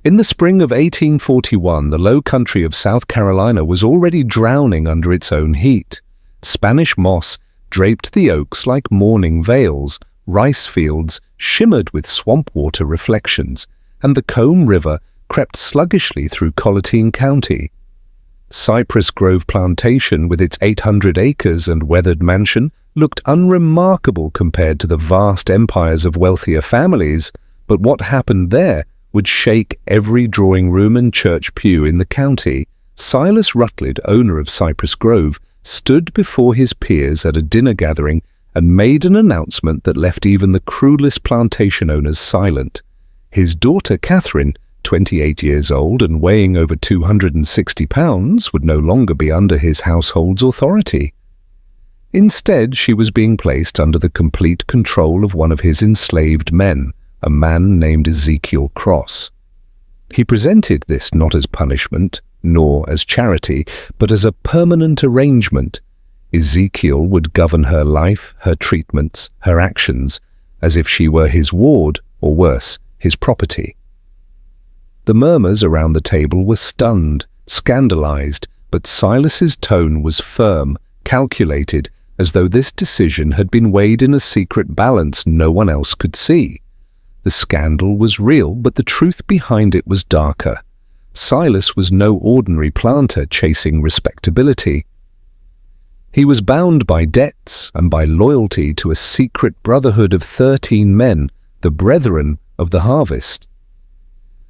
In the spring of 1841, the low country of South Carolina was already drowning under its own heat. Spanish moss draped the oaks like mourning veils, rice fields shimmered with swamp water reflections, and the Combe River crept sluggishly through Collatine County. Cypress Grove Plantation, with its 800 acres and weathered mansion, looked unremarkable compared to the vast empires of wealthier families, but what happened there would shake every drawing room and church pew in the county. Silas Rutledge, owner of Cypress Grove, stood before his peers at a dinner gathering and made an announcement that left even the cruelest plantation owners silent. His daughter Catherine, 28 years old and weighing over 260 pounds, would no longer be under his household's authority. Instead, she was being placed under the complete control of one of his enslaved men, a man named Ezekiel Cross. He presented this not as punishment, nor as charity, but as a permanent arrangement. Ezekiel would govern her life, her treatments, her actions, as if she were his ward, or worse, his property. The murmurs around the table were stunned, scandalized, but Silas's tone was firm, calculated, as though this decision had been weighed in a secret balance no one else could see. The scandal was real, but the truth behind it was darker. Silas was no ordinary planter chasing respectability. He was bound by debts and by loyalty to a secret brotherhood of 13 men, the Brethren of the Harvest.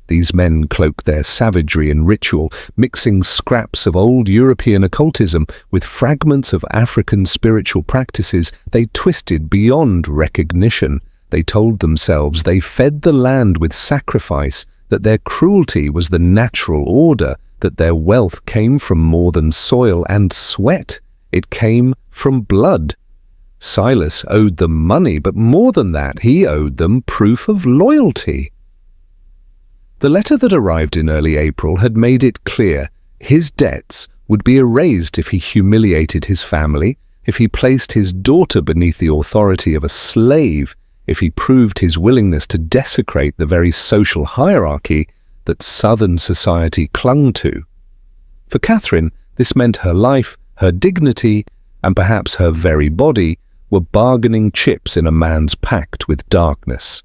These men cloaked their savagery in ritual, mixing scraps of old European occultism with fragments of African spiritual practices they twisted beyond recognition. They told themselves they fed the land with sacrifice, that their cruelty was the natural order, that their wealth came from more than soil and sweat. It came from blood. Silas owed them money, but more than that, he owed them proof of loyalty. The letter that arrived in early April had made it clear his debts would be erased if he humiliated his family, if he placed his daughter beneath the authority of a slave, if he proved his willingness to desecrate the very social hierarchy that Southern society clung to. For Catherine, this meant her life, her dignity, and perhaps her very body were bargaining chips in a man's pact with darkness.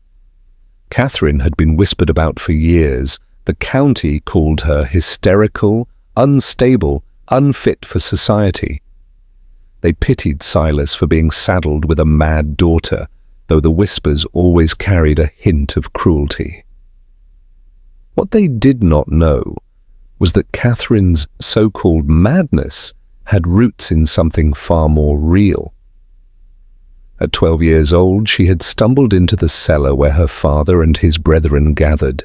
Catherine had been whispered about for years. The county called her hysterical, unstable, unfit for society. They pitied Silas for being saddled with a mad daughter, though the whispers always carried a hint of cruelty. What they did not know was that Catherine's so-called madness had roots in something far more real. At 12 years old, she had stumbled into the cellar where her father and his brethren gathered.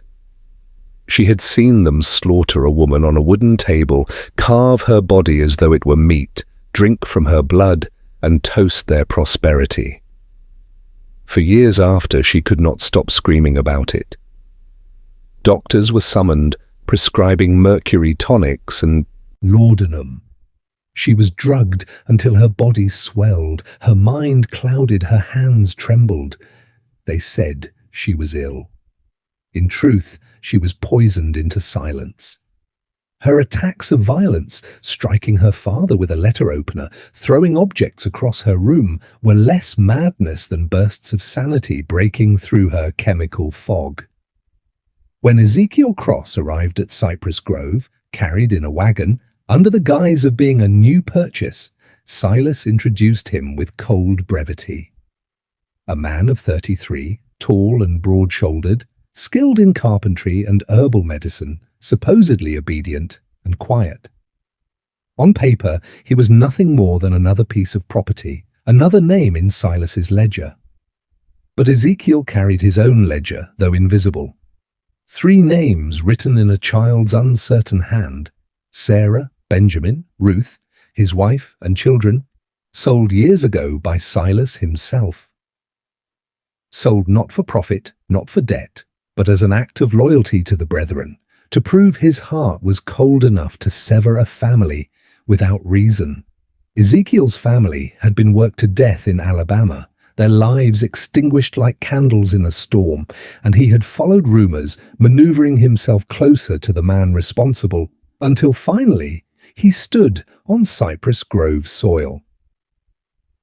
She had seen them slaughter a woman on a wooden table, carve her body as though it were meat, drink from her blood, and toast their prosperity. For years after, she could not stop screaming about it. Doctors were summoned, prescribing mercury tonics and laudanum. She was drugged until her body swelled, her mind clouded, her hands trembled. They said she was ill. In truth, she was poisoned into silence. Her attacks of violence, striking her father with a letter opener, throwing objects across her room, were less madness than bursts of sanity breaking through her chemical fog. When Ezekiel Cross arrived at Cypress Grove, carried in a wagon, under the guise of being a new purchase, Silas introduced him with cold brevity. A man of 33, tall and broad-shouldered, skilled in carpentry and herbal medicine, supposedly obedient and quiet. On paper, he was nothing more than another piece of property, another name in Silas's ledger. But Ezekiel carried his own ledger, though invisible. 3 names written in a child's uncertain hand: Sarah, Benjamin, Ruth, his wife and children, sold years ago by Silas himself. Sold not for profit, not for debt, but as an act of loyalty to the brethren, to prove his heart was cold enough to sever a family without reason. Ezekiel's family had been worked to death in Alabama, their lives extinguished like candles in a storm, and he had followed rumors, maneuvering himself closer to the man responsible, until finally he stood on Cypress Grove soil.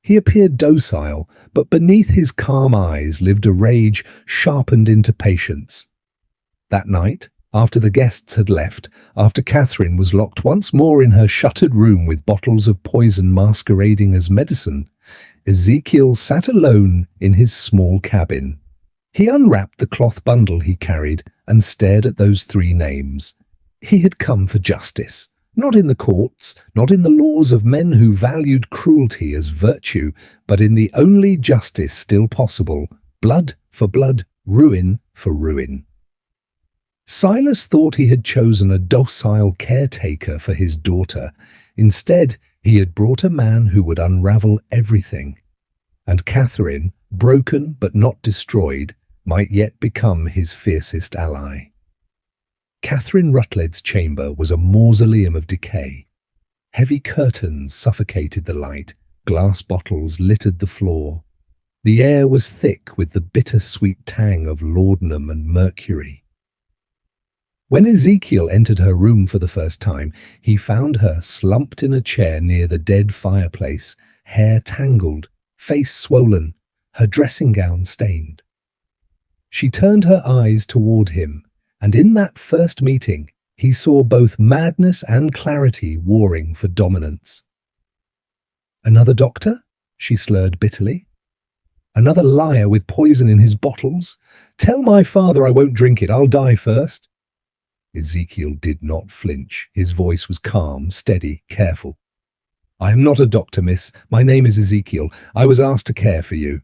He appeared docile, but beneath his calm eyes lived a rage sharpened into patience. That night, after the guests had left, after Catherine was locked once more in her shuttered room with bottles of poison masquerading as medicine, Ezekiel sat alone in his small cabin. He unwrapped the cloth bundle he carried and stared at those three names. He had come for justice, not in the courts, not in the laws of men who valued cruelty as virtue, but in the only justice still possible, blood for blood, ruin for ruin. Silas thought he had chosen a docile caretaker for his daughter. Instead, he had brought a man who would unravel everything. And Catherine, broken but not destroyed, might yet become his fiercest ally. Catherine Rutledge's chamber was a mausoleum of decay. Heavy curtains suffocated the light, glass bottles littered the floor. The air was thick with the bitter-sweet tang of laudanum and mercury. When Ezekiel entered her room for the first time, he found her slumped in a chair near the dead fireplace, hair tangled, face swollen, her dressing gown stained. She turned her eyes toward him, and in that first meeting, he saw both madness and clarity warring for dominance. "Another doctor?" she slurred bitterly. "Another liar with poison in his bottles? Tell my father I won't drink it, I'll die first." Ezekiel did not flinch. His voice was calm, steady, careful. "I am not a doctor, miss. My name is Ezekiel. I was asked to care for you."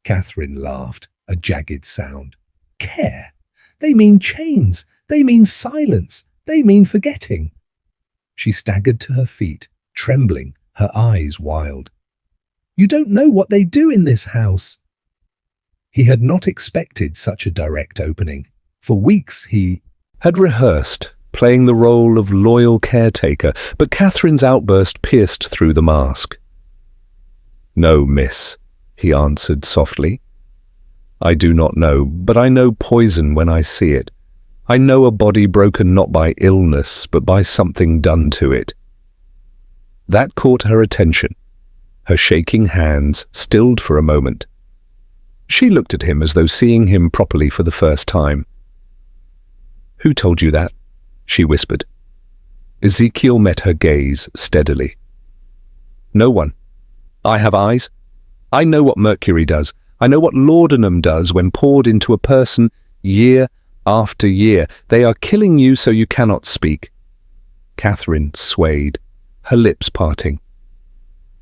Catherine laughed, a jagged sound. "Care? They mean chains. They mean silence. They mean forgetting." She staggered to her feet, trembling, her eyes wild. "You don't know what they do in this house." He had not expected such a direct opening. For weeks he had rehearsed, playing the role of loyal caretaker, but Catherine's outburst pierced through the mask. "No, miss," he answered softly. "I do not know, but I know poison when I see it. I know a body broken not by illness, but by something done to it." That caught her attention. Her shaking hands stilled for a moment. She looked at him as though seeing him properly for the first time. "Who told you that?" she whispered. Ezekiel met her gaze steadily. "No one. I have eyes. I know what mercury does. I know what laudanum does when poured into a person year after year. They are killing you so you cannot speak." Catherine swayed, her lips parting.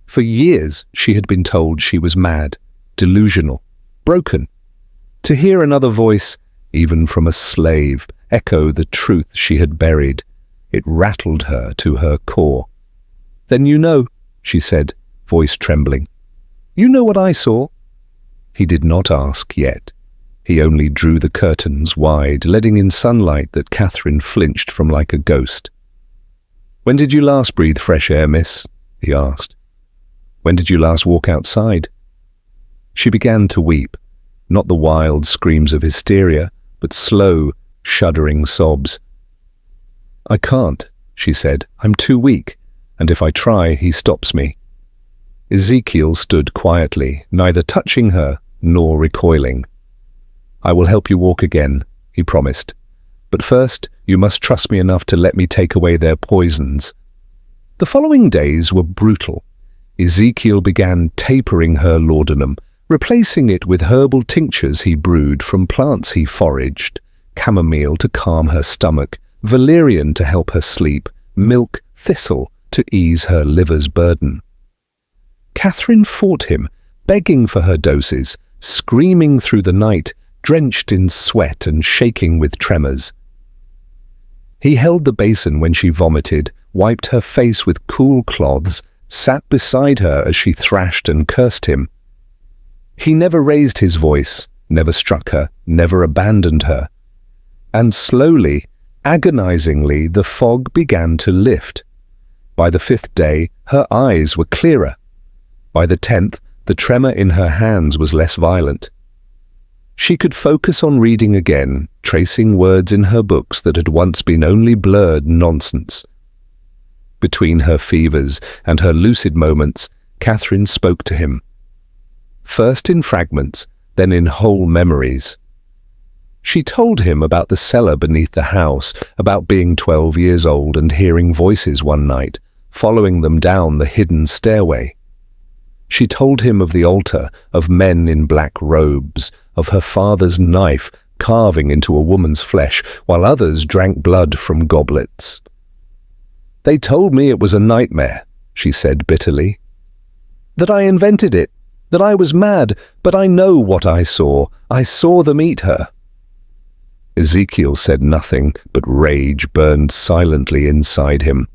For years she had been told she was mad, delusional, broken. To hear another voice, even from a slave, echo the truth she had buried, it rattled her to her core. "Then you know," she said, voice trembling. "You know what I saw?" He did not ask yet. He only drew the curtains wide, letting in sunlight that Catherine flinched from like a ghost. "When did you last breathe fresh air, miss?" he asked. "When did you last walk outside?" She began to weep, not the wild screams of hysteria, but slow, shuddering sobs. "I can't," she said. "I'm too weak, and if I try, he stops me." Ezekiel stood quietly, neither touching her nor recoiling. "I will help you walk again," he promised. "But first, you must trust me enough to let me take away their poisons." The following days were brutal. Ezekiel began tapering her laudanum, replacing it with herbal tinctures he brewed from plants he foraged, chamomile to calm her stomach, valerian to help her sleep, milk thistle to ease her liver's burden. Catherine fought him, begging for her doses, screaming through the night, drenched in sweat and shaking with tremors. He held the basin when she vomited, wiped her face with cool cloths, sat beside her as she thrashed and cursed him. He never raised his voice, never struck her, never abandoned her. And slowly, agonizingly, the fog began to lift. By the 5th day, her eyes were clearer. By the 10th, The tremor in her hands was less violent. She could focus on reading again, tracing words in her books that had once been only blurred nonsense. Between her fevers and her lucid moments, Catherine spoke to him. First in fragments, then in whole memories. She told him about the cellar beneath the house, about being 12 years old and hearing voices one night, following them down the hidden stairway. She told him of the altar, of men in black robes, of her father's knife carving into a woman's flesh, while others drank blood from goblets. "They told me it was a nightmare," she said bitterly. "That I invented it, that I was mad, but I know what I saw. I saw them eat her." Ezekiel said nothing, but rage burned silently inside him.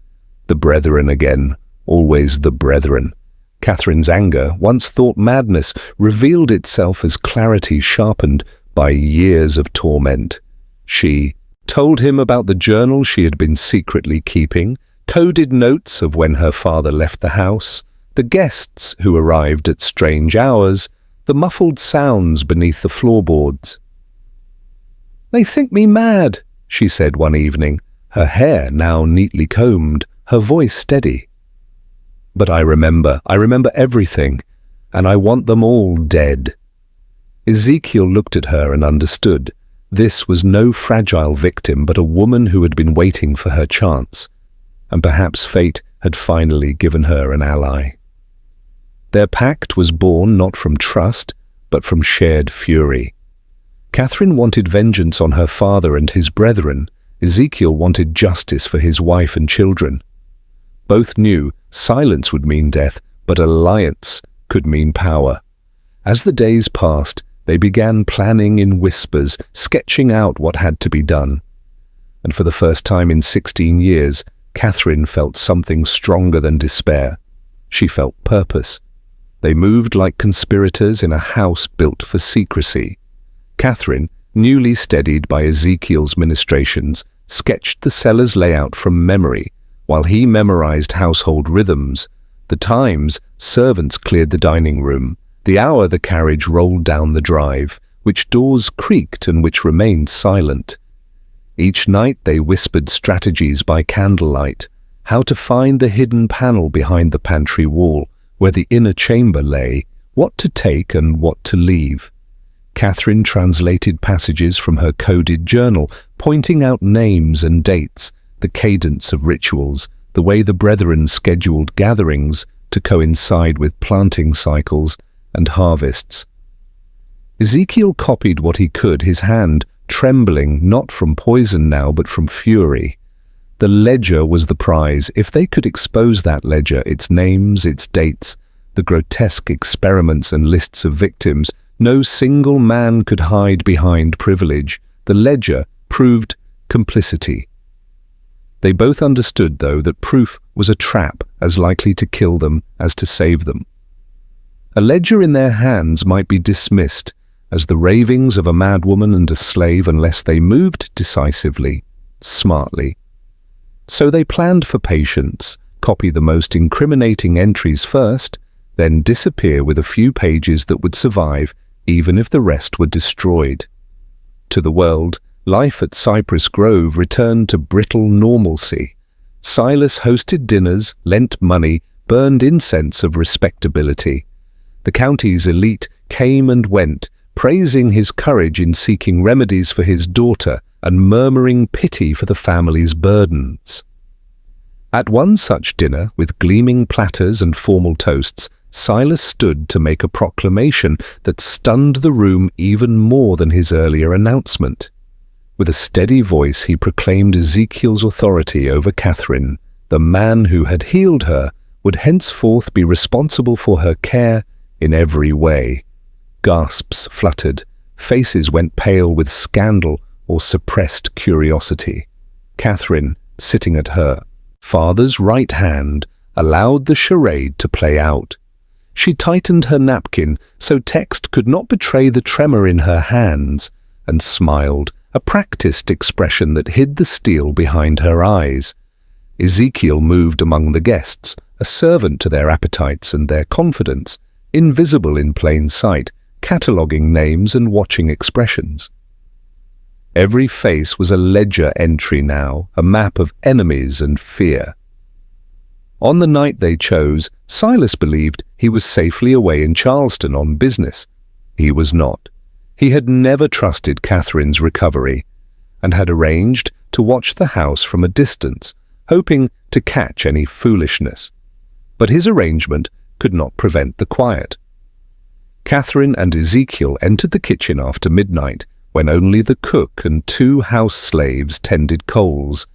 The brethren again, always the brethren. Catherine's anger, once thought madness, revealed itself as clarity sharpened by years of torment. She told him about the journal she had been secretly keeping, coded notes of when her father left the house, the guests who arrived at strange hours, the muffled sounds beneath the floorboards. "They think me mad," she said one evening, her hair now neatly combed, her voice steady. "But I remember everything, and I want them all dead." Ezekiel looked at her and understood. This was no fragile victim, but a woman who had been waiting for her chance, and perhaps fate had finally given her an ally. Their pact was born not from trust, but from shared fury. Catherine wanted vengeance on her father and his brethren. Ezekiel wanted justice for his wife and children. Both knew silence would mean death, but alliance could mean power. As the days passed, they began planning in whispers, sketching out what had to be done. And for the first time in 16 years, Catherine felt something stronger than despair. She felt purpose. They moved like conspirators in a house built for secrecy. Catherine, newly steadied by Ezekiel's ministrations, sketched the cellar's layout from memory, while he memorized household rhythms. The times servants cleared the dining room, the hour the carriage rolled down the drive, which doors creaked and which remained silent. Each night they whispered strategies by candlelight, how to find the hidden panel behind the pantry wall, where the inner chamber lay, what to take and what to leave. Catherine translated passages from her coded journal, pointing out names and dates, the cadence of rituals, the way the brethren scheduled gatherings to coincide with planting cycles and harvests. Ezekiel copied what he could, his hand trembling not from poison now but from fury. The ledger was the prize. If they could expose that ledger, its names, its dates, the grotesque experiments and lists of victims, no single man could hide behind privilege. The ledger proved complicity. They both understood, though, that proof was a trap as likely to kill them as to save them. A ledger in their hands might be dismissed as the ravings of a madwoman and a slave unless they moved decisively, smartly. So they planned for patience, copy the most incriminating entries first, then disappear with a few pages that would survive even if the rest were destroyed. To the world, life at Cypress Grove returned to brittle normalcy. Silas hosted dinners, lent money, burned incense of respectability. The county's elite came and went, praising his courage in seeking remedies for his daughter and murmuring pity for the family's burdens. At one such dinner, with gleaming platters and formal toasts, Silas stood to make a proclamation that stunned the room even more than his earlier announcement. With a steady voice, he proclaimed Ezekiel's authority over Catherine. The man who had healed her would henceforth be responsible for her care in every way. Gasps fluttered. Faces went pale with scandal or suppressed curiosity. Catherine, sitting at her father's right hand, allowed the charade to play out. She tightened her napkin so text could not betray the tremor in her hands, and smiled, a practiced expression that hid the steel behind her eyes. Ezekiel moved among the guests, a servant to their appetites and their confidence. invisible in plain sight, cataloguing names and watching expressions. Every face was a ledger entry now, a map of enemies and fear. On the night they chose, Silas believed he was safely away in Charleston on business. He was not. He had never trusted Catherine's recovery and had arranged to watch the house from a distance, hoping to catch any foolishness. But his arrangement could not prevent the quiet. Catherine and Ezekiel entered the kitchen after midnight, when only the cook and 2 house slaves tended coals.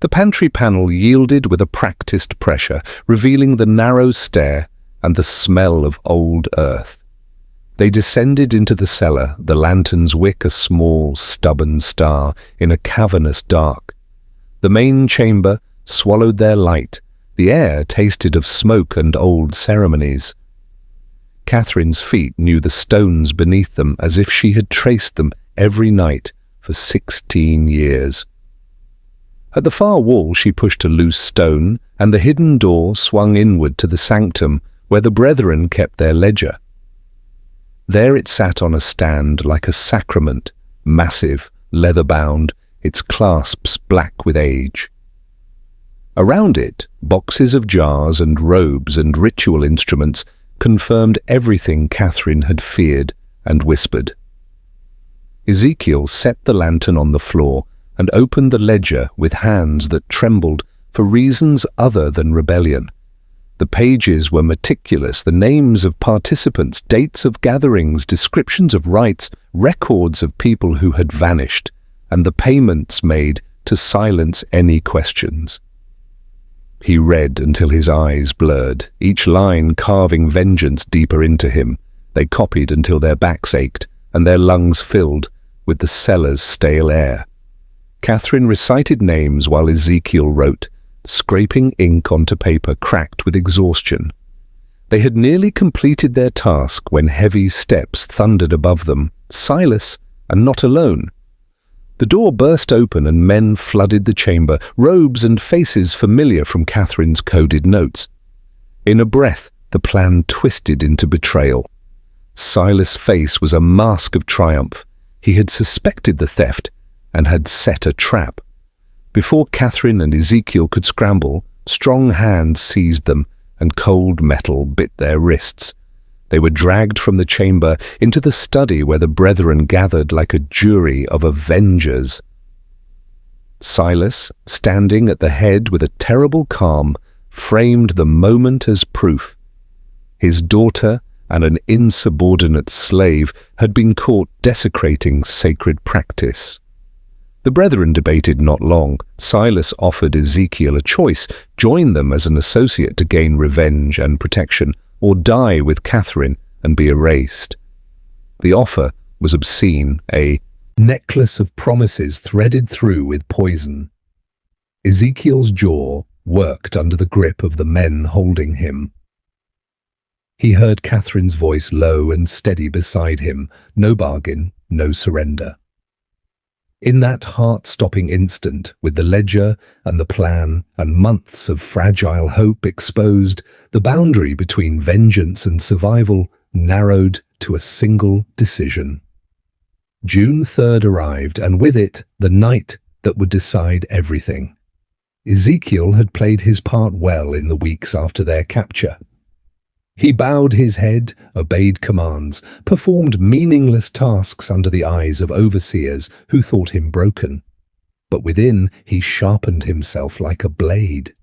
The pantry panel yielded with a practiced pressure, revealing the narrow stair and the smell of old earth. They descended into the cellar, the lantern's wick a small, stubborn star in a cavernous dark. The main chamber swallowed their light. The air tasted of smoke and old ceremonies. Catherine's feet knew the stones beneath them as if she had traced them every night for 16 years. At the far wall she pushed a loose stone, and the hidden door swung inward to the sanctum where the brethren kept their ledger. There it sat on a stand like a sacrament, massive, leather-bound, its clasps black with age. Around it, boxes of jars and robes and ritual instruments confirmed everything Catherine had feared and whispered. Ezekiel set the lantern on the floor and opened the ledger with hands that trembled for reasons other than rebellion. The pages were meticulous, the names of participants, dates of gatherings, descriptions of rites, records of people who had vanished, and the payments made to silence any questions. He read until his eyes blurred, each line carving vengeance deeper into him. They copied until their backs ached and their lungs filled with the cellar's stale air. Catherine recited names while Ezekiel wrote, scraping ink onto paper cracked with exhaustion. They had nearly completed their task when heavy steps thundered above them, Silas, and not alone. The door burst open and men flooded the chamber, robes and faces familiar from Catherine's coded notes. In a breath, the plan twisted into betrayal. Silas' face was a mask of triumph. He had suspected the theft and had set a trap. Before Catherine and Ezekiel could scramble, strong hands seized them and cold metal bit their wrists. They were dragged from the chamber into the study where the brethren gathered like a jury of avengers. Silas, standing at the head with a terrible calm, framed the moment as proof. His daughter and an insubordinate slave had been caught desecrating sacred practice. The brethren debated not long. Silas offered Ezekiel a choice: join them as an associate to gain revenge and protection, or die with Catherine and be erased. The offer was obscene, a necklace of promises threaded through with poison. Ezekiel's jaw worked under the grip of the men holding him. He heard Catherine's voice low and steady beside him. No bargain, no surrender. In that heart-stopping instant, with the ledger and the plan and months of fragile hope exposed, the boundary between vengeance and survival narrowed to a single decision. June 3rd arrived, and with it, the night that would decide everything. Ezekiel had played his part well in the weeks after their capture. He bowed his head, obeyed commands, performed meaningless tasks under the eyes of overseers who thought him broken. But within, he sharpened himself like a blade.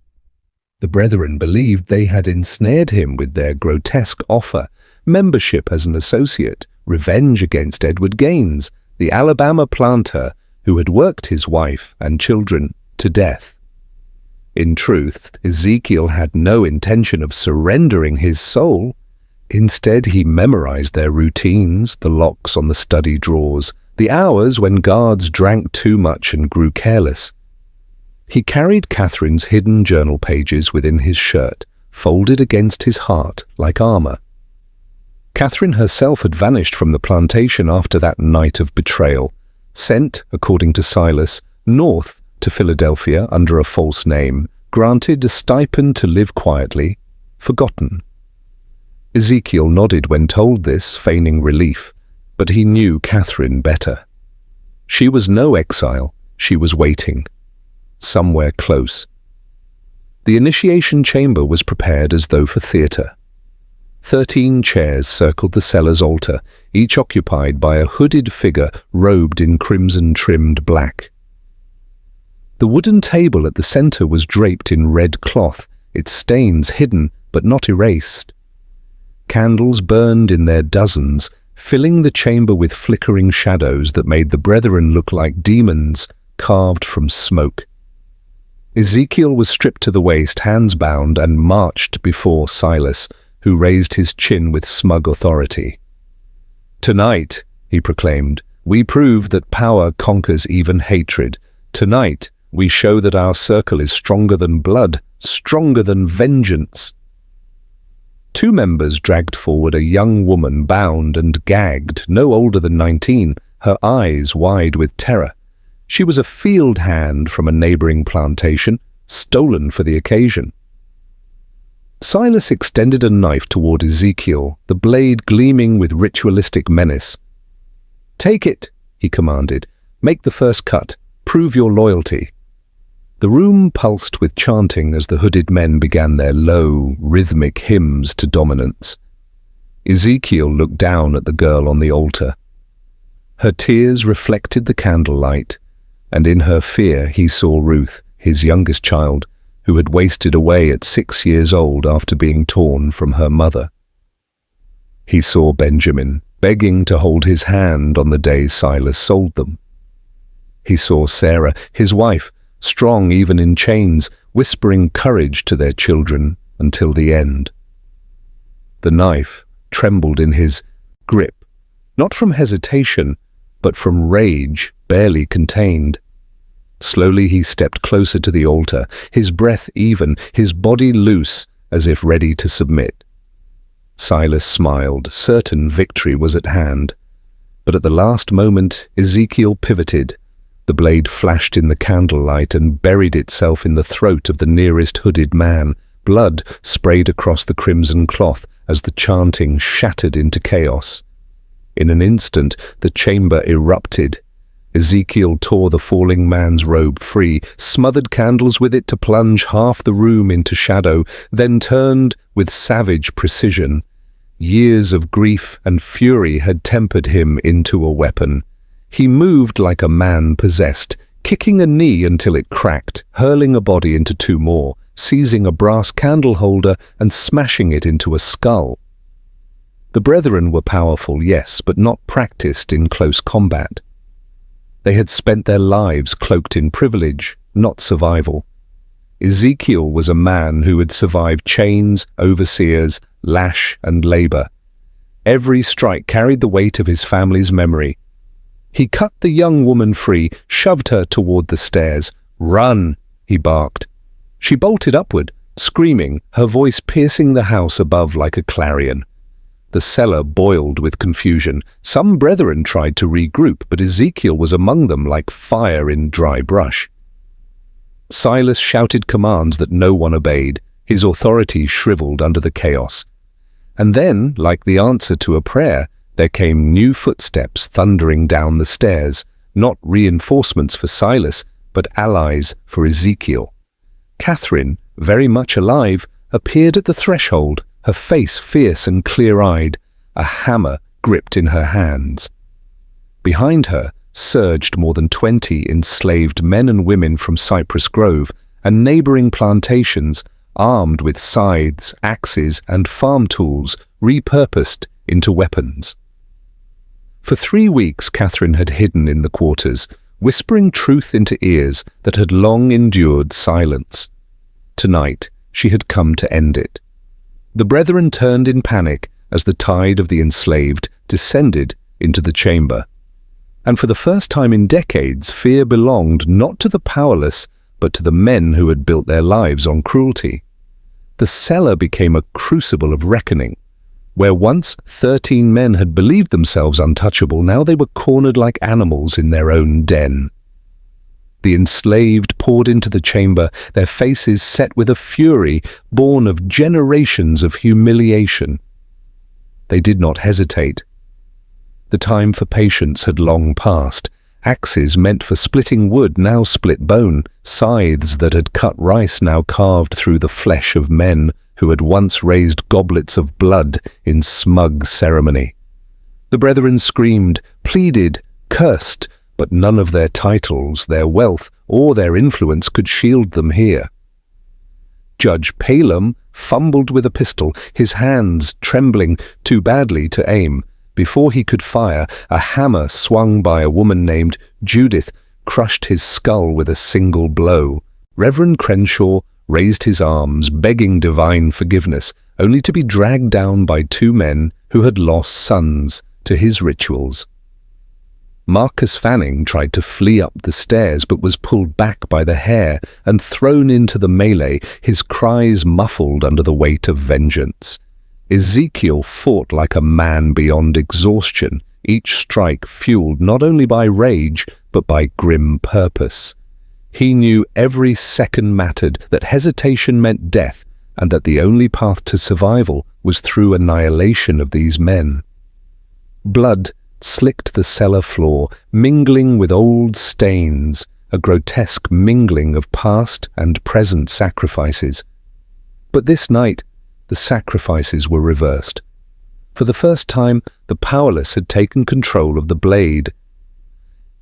The brethren believed they had ensnared him with their grotesque offer: membership as an associate, revenge against Edward Gaines, the Alabama planter who had worked his wife and children to death. In truth, Ezekiel had no intention of surrendering his soul. Instead, he memorized their routines, the locks on the study drawers, the hours when guards drank too much and grew careless. He carried Catherine's hidden journal pages within his shirt, folded against his heart like armor. Catherine herself had vanished from the plantation after that night of betrayal, sent, according to Silas, north to Philadelphia under a false name, granted a stipend to live quietly, forgotten. Ezekiel nodded when told this, feigning relief, but he knew Catherine better. She was no exile, she was waiting. Somewhere close. The initiation chamber was prepared as though for theatre. 13 chairs circled the cellar's altar, each occupied by a hooded figure robed in crimson-trimmed black. The wooden table at the center was draped in red cloth, its stains hidden but not erased. Candles burned in their dozens, filling the chamber with flickering shadows that made the brethren look like demons carved from smoke. Ezekiel was stripped to the waist, hands bound, and marched before Silas, who raised his chin with smug authority. "Tonight," he proclaimed, "we prove that power conquers even hatred. Tonight, we show that our circle is stronger than blood, stronger than vengeance." 2 members dragged forward a young woman bound and gagged, no older than 19, her eyes wide with terror. She was a field hand from a neighboring plantation, stolen for the occasion. Silas extended a knife toward Ezekiel, the blade gleaming with ritualistic menace. "Take it," he commanded. "Make the first cut. Prove your loyalty." The room pulsed with chanting as the hooded men began their low, rhythmic hymns to dominance. Ezekiel looked down at the girl on the altar. Her tears reflected the candlelight, and in her fear he saw Ruth, his youngest child, who had wasted away at 6 years old after being torn from her mother. He saw Benjamin, begging to hold his hand on the day Silas sold them. He saw Sarah, his wife, strong even in chains, whispering courage to their children until the end. The knife trembled in his grip, not from hesitation, but from rage barely contained. Slowly he stepped closer to the altar, his breath even, his body loose, as if ready to submit. Silas smiled, certain victory was at hand. But at the last moment, Ezekiel pivoted. The blade flashed in the candlelight and buried itself in the throat of the nearest hooded man. Blood sprayed across the crimson cloth as the chanting shattered into chaos. In an instant, the chamber erupted. Ezekiel tore the falling man's robe free, smothered candles with it to plunge half the room into shadow, then turned with savage precision. Years of grief and fury had tempered him into a weapon. He moved like a man possessed, kicking a knee until it cracked, hurling a body into 2 more, seizing a brass candle holder and smashing it into a skull. The brethren were powerful, yes, but not practiced in close combat. They had spent their lives cloaked in privilege, not survival. Ezekiel was a man who had survived chains, overseers, lash, and labor. Every strike carried the weight of his family's memory. He cut the young woman free, shoved her toward the stairs. "Run!" he barked. She bolted upward, screaming, her voice piercing the house above like a clarion. The cellar boiled with confusion. Some brethren tried to regroup, but Ezekiel was among them like fire in dry brush. Silas shouted commands that no one obeyed, his authority shriveled under the chaos. And then, like the answer to a prayer, there came new footsteps thundering down the stairs, not reinforcements for Silas, but allies for Ezekiel. Catherine, very much alive, appeared at the threshold, her face fierce and clear-eyed, a hammer gripped in her hands. Behind her surged more than 20 enslaved men and women from Cypress Grove and neighboring plantations, armed with scythes, axes, and farm tools repurposed into weapons. For 3 weeks Catherine had hidden in the quarters, whispering truth into ears that had long endured silence. Tonight she had come to end it. The brethren turned in panic as the tide of the enslaved descended into the chamber. And for the first time in decades, fear belonged not to the powerless, but to the men who had built their lives on cruelty. The cellar became a crucible of reckoning. Where once 13 men had believed themselves untouchable, now they were cornered like animals in their own den. The enslaved poured into the chamber, their faces set with a fury born of generations of humiliation. They did not hesitate. The time for patience had long passed. Axes meant for splitting wood now split bone. Scythes that had cut rice now carved through the flesh of men who had once raised goblets of blood in smug ceremony. The brethren screamed, pleaded, cursed, but none of their titles, their wealth, or their influence could shield them here. Judge Palem fumbled with a pistol, his hands trembling too badly to aim. Before he could fire, a hammer swung by a woman named Judith crushed his skull with a single blow. Reverend Crenshaw raised his arms, begging divine forgiveness, only to be dragged down by two men who had lost sons to his rituals. Marcus Fanning tried to flee up the stairs but was pulled back by the hair and thrown into the melee, his cries muffled under the weight of vengeance. Ezekiel fought like a man beyond exhaustion, each strike fueled not only by rage but by grim purpose. He knew every second mattered, that hesitation meant death, and that the only path to survival was through annihilation of these men. Blood slicked the cellar floor, mingling with old stains, a grotesque mingling of past and present sacrifices. But this night, the sacrifices were reversed. For the first time, the powerless had taken control of the blade.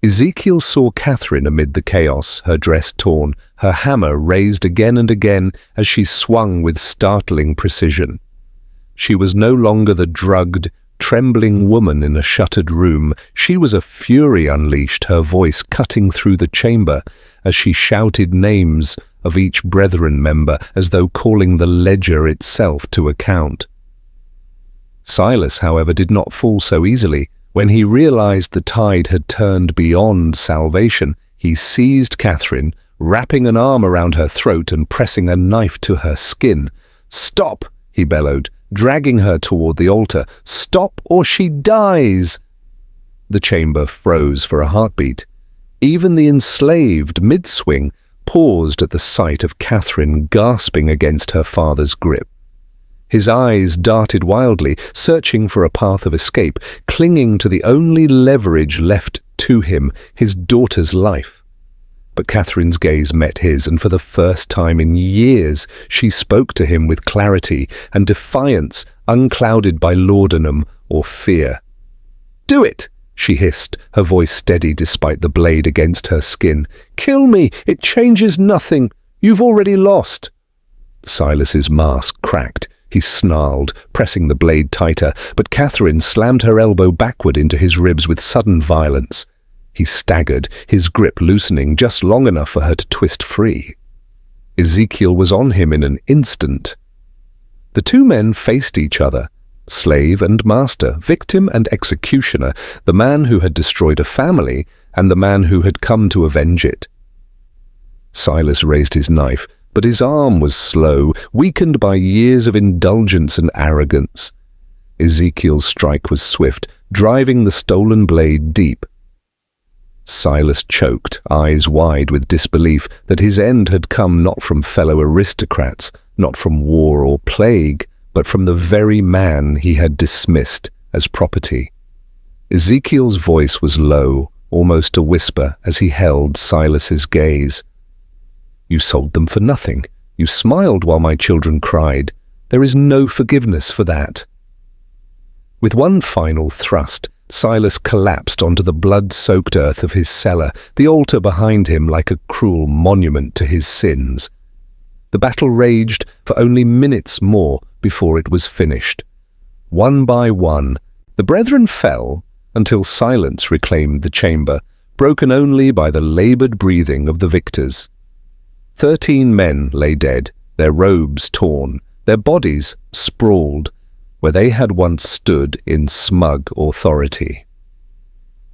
Ezekiel saw Catherine amid the chaos, her dress torn, her hammer raised again and again as she swung with startling precision. She was no longer the drugged, trembling woman in a shuttered room. She was a fury unleashed, her voice cutting through the chamber as she shouted names of each brethren member as though calling the ledger itself to account. Silas, however, did not fall so easily. When he realized the tide had turned beyond salvation, he seized Catherine, wrapping an arm around her throat and pressing a knife to her skin. "Stop!" he bellowed, dragging her toward the altar. "Stop or she dies!" The chamber froze for a heartbeat. Even the enslaved, mid-swing, paused at the sight of Catherine gasping against her father's grip. His eyes darted wildly, searching for a path of escape, clinging to the only leverage left to him, his daughter's life. But Catherine's gaze met his, and for the first time in years she spoke to him with clarity and defiance unclouded by laudanum or fear. "Do it!" she hissed, her voice steady despite the blade against her skin. "Kill me! It changes nothing! You've already lost!" Silas's mask cracked. He snarled, pressing the blade tighter, but Catherine slammed her elbow backward into his ribs with sudden violence. He staggered, his grip loosening just long enough for her to twist free. Ezekiel was on him in an instant. The two men faced each other, slave and master, victim and executioner, the man who had destroyed a family and the man who had come to avenge it. Silas raised his knife, but his arm was slow, weakened by years of indulgence and arrogance. Ezekiel's strike was swift, driving the stolen blade deep. Silas choked, eyes wide with disbelief that his end had come not from fellow aristocrats, not from war or plague, but from the very man he had dismissed as property. Ezekiel's voice was low, almost a whisper, as he held Silas's gaze. "You sold them for nothing. You smiled while my children cried. There is no forgiveness for that." With one final thrust, Silas collapsed onto the blood-soaked earth of his cellar, the altar behind him like a cruel monument to his sins. The battle raged for only minutes more before it was finished. One by one, the brethren fell until silence reclaimed the chamber, broken only by the labored breathing of the victors. 13 men lay dead, their robes torn, their bodies sprawled, where they had once stood in smug authority.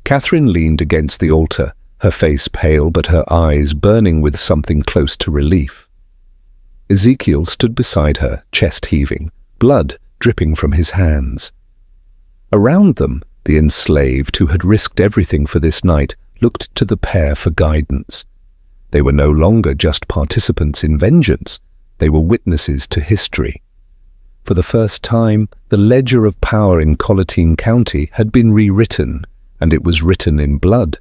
Catherine leaned against the altar, her face pale but her eyes burning with something close to relief. Ezekiel stood beside her, chest heaving, blood dripping from his hands. Around them, the enslaved who had risked everything for this night looked to the pair for guidance. They were no longer just participants in vengeance, they were witnesses to history. For the first time, the ledger of power in Collatine County had been rewritten, and it was written in blood.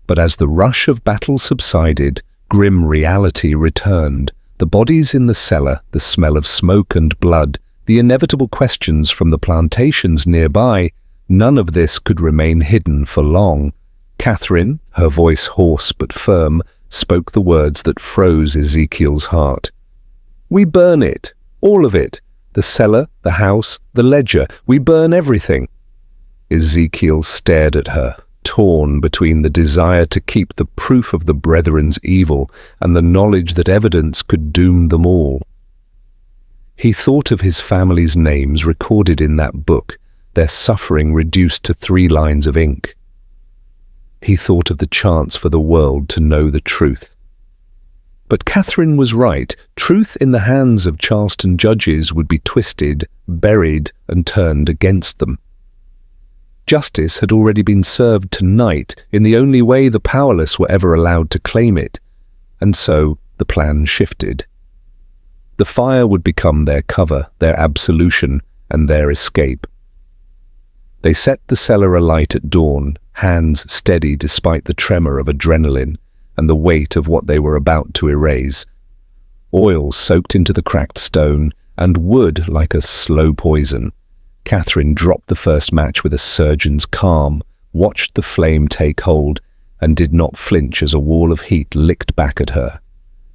But as the rush of battle subsided, grim reality returned. The bodies in the cellar, the smell of smoke and blood, the inevitable questions from the plantations nearby, none of this could remain hidden for long. Catherine, her voice hoarse but firm, spoke the words that froze Ezekiel's heart. "We burn it, all of it. The cellar, the house, the ledger. We burn everything." Ezekiel stared at her, torn between the desire to keep the proof of the brethren's evil and the knowledge that evidence could doom them all. He thought of his family's names recorded in that book, their suffering reduced to 3 lines of ink. He thought of the chance for the world to know the truth. But Catherine was right. Truth in the hands of Charleston judges would be twisted, buried, and turned against them. Justice had already been served tonight in the only way the powerless were ever allowed to claim it, and so the plan shifted. The fire would become their cover, their absolution, and their escape. They set the cellar alight at dawn, hands steady despite the tremor of adrenaline and the weight of what they were about to erase. Oil soaked into the cracked stone, and wood like a slow poison. Catherine dropped the first match with a surgeon's calm, watched the flame take hold, and did not flinch as a wall of heat licked back at her.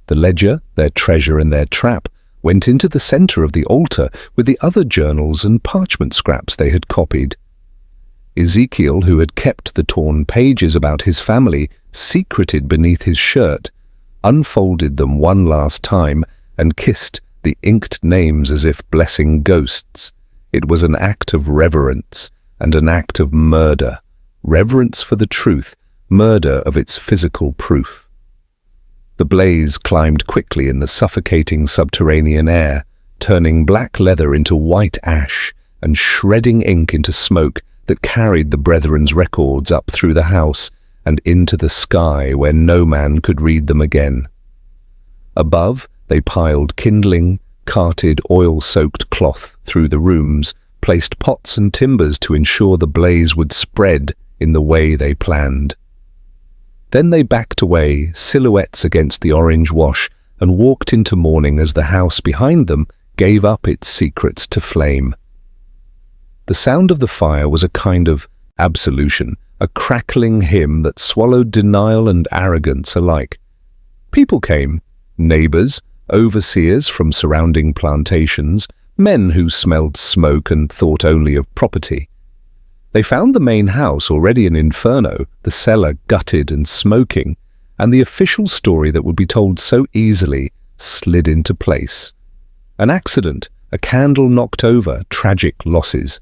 The ledger, their treasure and their trap, went into the center of the altar with the other journals and parchment scraps they had copied. Ezekiel, who had kept the torn pages about his family secreted beneath his shirt, unfolded them one last time and kissed the inked names as if blessing ghosts. It was an act of reverence and an act of murder. Reverence for the truth, murder of its physical proof. The blaze climbed quickly in the suffocating subterranean air, turning black leather into white ash and shredding ink into smoke that carried the brethren's records up through the house and into the sky where no man could read them again. Above, they piled kindling, carted oil-soaked cloth through the rooms, placed pots and timbers to ensure the blaze would spread in the way they planned. Then they backed away, silhouettes against the orange wash, and walked into morning as the house behind them gave up its secrets to flame. The sound of the fire was a kind of absolution, a crackling hymn that swallowed denial and arrogance alike. People came, neighbors, overseers from surrounding plantations, men who smelled smoke and thought only of property. They found the main house already an inferno, the cellar gutted and smoking, and the official story that would be told so easily slid into place. An accident, a candle knocked over, tragic losses.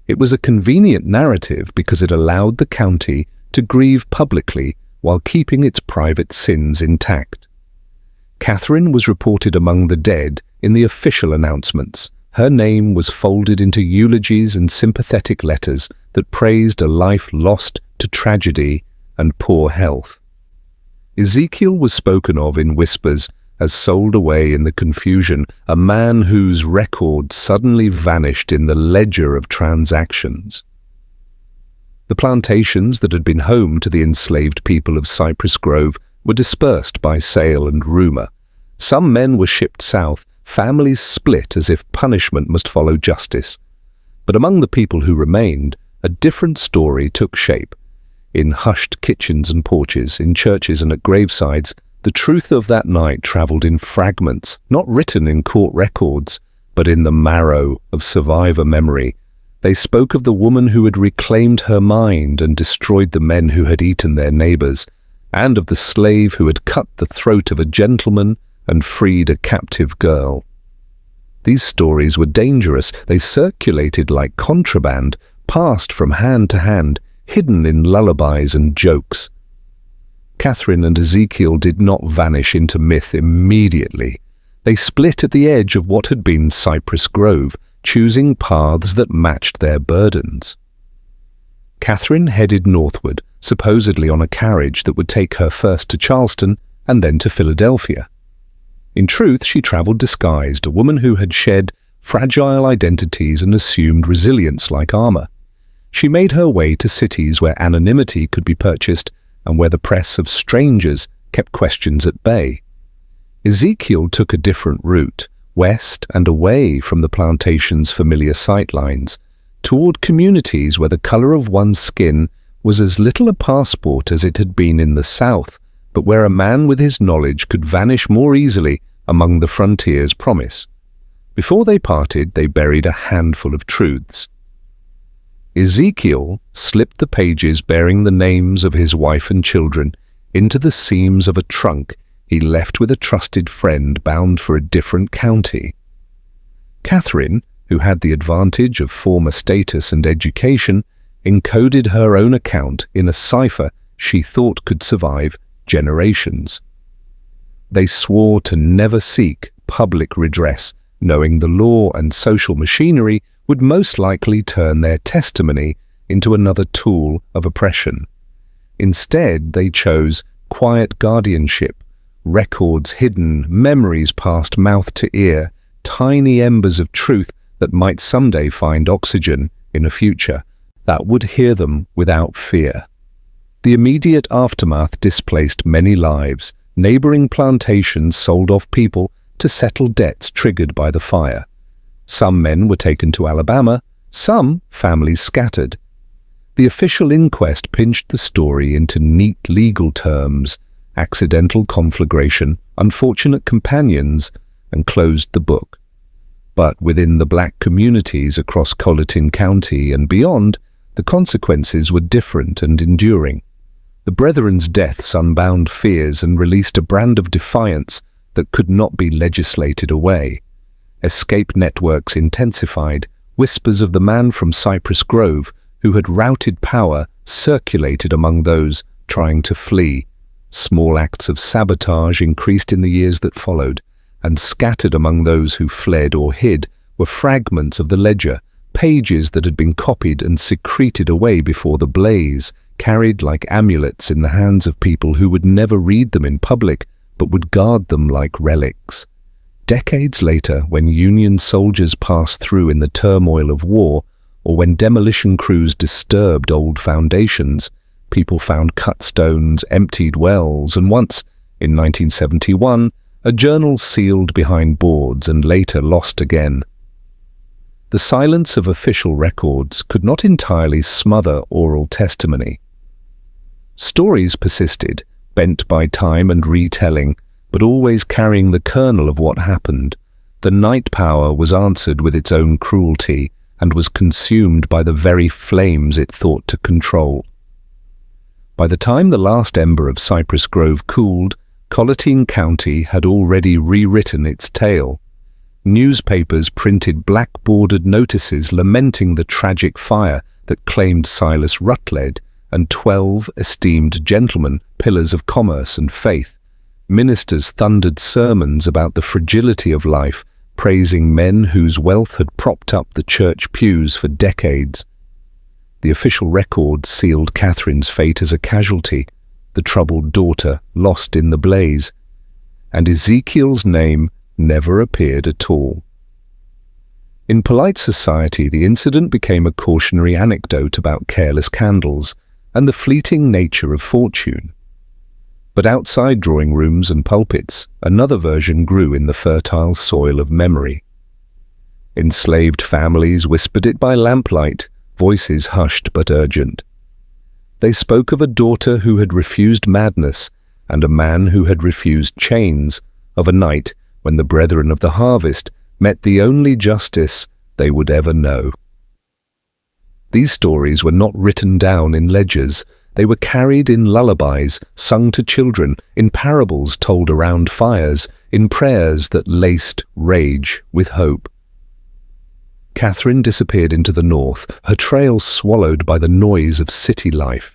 It was a convenient narrative because it allowed the county to grieve publicly while keeping its private sins intact. Catherine was reported among the dead in the official announcements. Her name was folded into eulogies and sympathetic letters that praised a life lost to tragedy and poor health. Ezekiel was spoken of in whispers as sold away in the confusion, a man whose record suddenly vanished in the ledger of transactions. The plantations that had been home to the enslaved people of Cypress Grove were dispersed by sale and rumor. Some men were shipped south, families split as if punishment must follow justice. But among the people who remained, a different story took shape. In hushed kitchens and porches, in churches and at gravesides, the truth of that night traveled in fragments, not written in court records, but in the marrow of survivor memory. They spoke of the woman who had reclaimed her mind and destroyed the men who had eaten their neighbors, and of the slave who had cut the throat of a gentleman and freed a captive girl. These stories were dangerous. They circulated like contraband, passed from hand to hand, hidden in lullabies and jokes. Catherine and Ezekiel did not vanish into myth immediately. They split at the edge of what had been Cypress Grove, choosing paths that matched their burdens. Catherine headed northward, supposedly on a carriage that would take her first to Charleston and then to Philadelphia. In truth, she traveled disguised, a woman who had shed fragile identities and assumed resilience like armor. She made her way to cities where anonymity could be purchased and where the press of strangers kept questions at bay. Ezekiel took a different route, west and away from the plantation's familiar sightlines, toward communities where the color of one's skin was as little a passport as it had been in the South, but where a man with his knowledge could vanish more easily among the frontier's promise. Before they parted, they buried a handful of truths. Ezekiel slipped the pages bearing the names of his wife and children into the seams of a trunk he left with a trusted friend bound for a different county. Catherine, who had the advantage of former status and education, encoded her own account in a cipher she thought could survive generations. They swore to never seek public redress, knowing the law and social machinery would most likely turn their testimony into another tool of oppression. Instead, they chose quiet guardianship, records hidden, memories passed mouth to ear, tiny embers of truth that might someday find oxygen in a future that would hear them without fear. The immediate aftermath displaced many lives. Neighboring plantations sold off people to settle debts triggered by the fire. Some men were taken to Alabama, some families scattered. The official inquest pinched the story into neat legal terms: accidental conflagration, unfortunate companions, and closed the book. But within the black communities across Colleton County and beyond, the consequences were different and enduring. The Brethren's deaths unbound fears and released a brand of defiance that could not be legislated away. Escape networks intensified. Whispers of the man from Cypress Grove who had routed power circulated among those trying to flee. Small acts of sabotage increased in the years that followed, and scattered among those who fled or hid were fragments of the ledger, pages that had been copied and secreted away before the blaze, carried like amulets in the hands of people who would never read them in public, but would guard them like relics. Decades later, when Union soldiers passed through in the turmoil of war, or when demolition crews disturbed old foundations, people found cut stones, emptied wells, and once, in 1971, a journal sealed behind boards and later lost again. The silence of official records could not entirely smother oral testimony. Stories persisted, bent by time and retelling, but always carrying the kernel of what happened. The night power was answered with its own cruelty and was consumed by the very flames it thought to control. By the time the last ember of Cypress Grove cooled, Colleton County had already rewritten its tale. Newspapers printed black-bordered notices lamenting the tragic fire that claimed Silas Rutledge and 12 esteemed gentlemen, pillars of commerce and faith. Ministers thundered sermons about the fragility of life, praising men whose wealth had propped up the church pews for decades. The official record sealed Catherine's fate as a casualty, the troubled daughter lost in the blaze, and Ezekiel's name never appeared at all. In polite society, the incident became a cautionary anecdote about careless candles and the fleeting nature of fortune. But outside drawing rooms and pulpits, another version grew in the fertile soil of memory. Enslaved families whispered it by lamplight, voices hushed but urgent. They spoke of a daughter who had refused madness and a man who had refused chains, of a night when the brethren of the harvest met the only justice they would ever know. These stories were not written down in ledgers. They were carried in lullabies sung to children, in parables told around fires, in prayers that laced rage with hope. Catherine disappeared into the north, her trail swallowed by the noise of city life.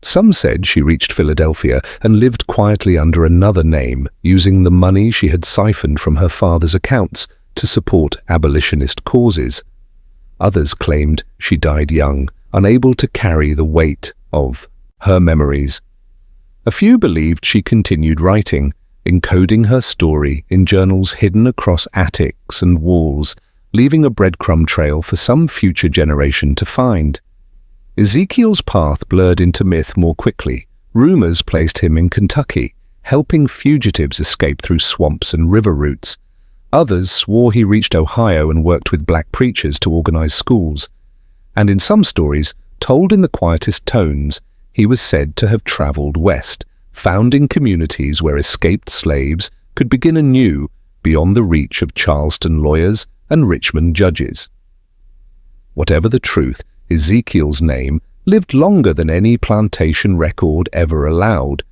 Some said she reached Philadelphia and lived quietly under another name, using the money she had siphoned from her father's accounts to support abolitionist causes. Others claimed she died young, unable to carry the weight of her memories. A few believed she continued writing, encoding her story in journals hidden across attics and walls, leaving a breadcrumb trail for some future generation to find. Ezekiel's path blurred into myth more quickly. Rumors placed him in Kentucky, helping fugitives escape through swamps and river routes. Others swore he reached Ohio and worked with black preachers to organize schools. And in some stories, told in the quietest tones, he was said to have traveled west, founding communities where escaped slaves could begin anew beyond the reach of Charleston lawyers and Richmond judges. Whatever the truth, Ezekiel's name lived longer than any plantation record ever allowed,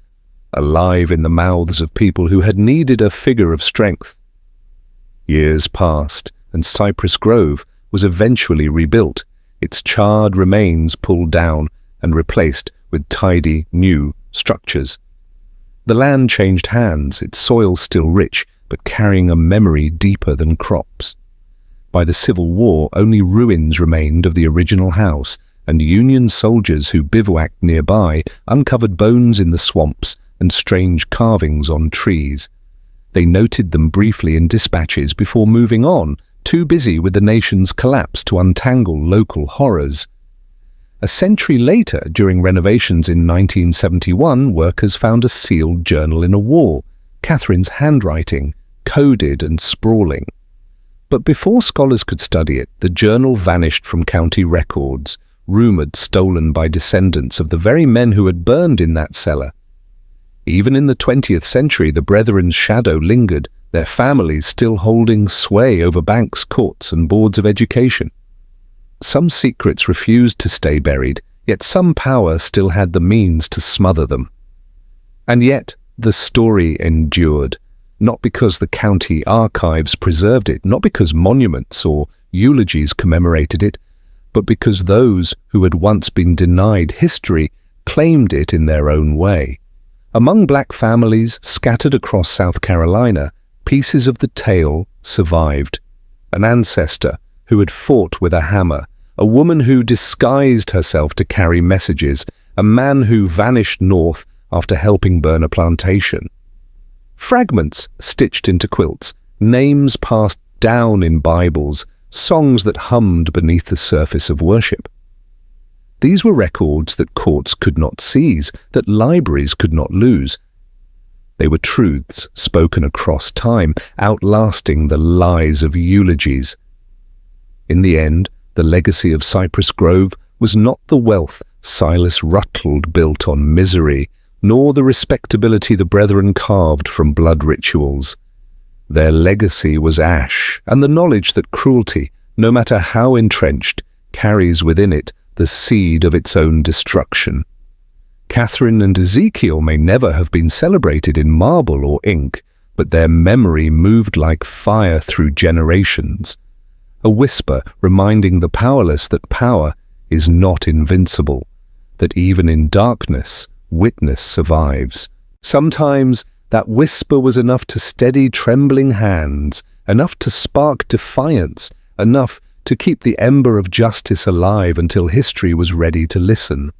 alive in the mouths of people who had needed a figure of strength. Years passed, and Cypress Grove was eventually rebuilt, its charred remains pulled down and replaced with tidy, new structures. The land changed hands, its soil still rich, but carrying a memory deeper than crops. By the Civil War, only ruins remained of the original house, and Union soldiers who bivouacked nearby uncovered bones in the swamps and strange carvings on trees. They noted them briefly in dispatches before moving on, too busy with the nation's collapse to untangle local horrors. A century later, during renovations in 1971, workers found a sealed journal in a wall, Catherine's handwriting, coded and sprawling. But before scholars could study it, the journal vanished from county records, rumored stolen by descendants of the very men who had burned in that cellar. Even in the 20th century, the Brethren's shadow lingered, their families still holding sway over banks, courts, and boards of education. Some secrets refused to stay buried, yet some power still had the means to smother them. And yet, the story endured, not because the county archives preserved it, not because monuments or eulogies commemorated it, but because those who had once been denied history claimed it in their own way. Among black families scattered across South Carolina, pieces of the tale survived. An ancestor who had fought with a hammer, a woman who disguised herself to carry messages, a man who vanished north after helping burn a plantation. Fragments stitched into quilts, names passed down in Bibles, songs that hummed beneath the surface of worship. These were records that courts could not seize, that libraries could not lose. They were truths spoken across time, outlasting the lies of eulogies. In the end, the legacy of Cypress Grove was not the wealth Silas Rutland built on misery, nor the respectability the Brethren carved from blood rituals. Their legacy was ash, and the knowledge that cruelty, no matter how entrenched, carries within it the seed of its own destruction. Catherine and Ezekiel may never have been celebrated in marble or ink, but their memory moved like fire through generations. A whisper reminding the powerless that power is not invincible, that even in darkness, witness survives. Sometimes that whisper was enough to steady trembling hands, enough to spark defiance, enough to keep the ember of justice alive until history was ready to listen.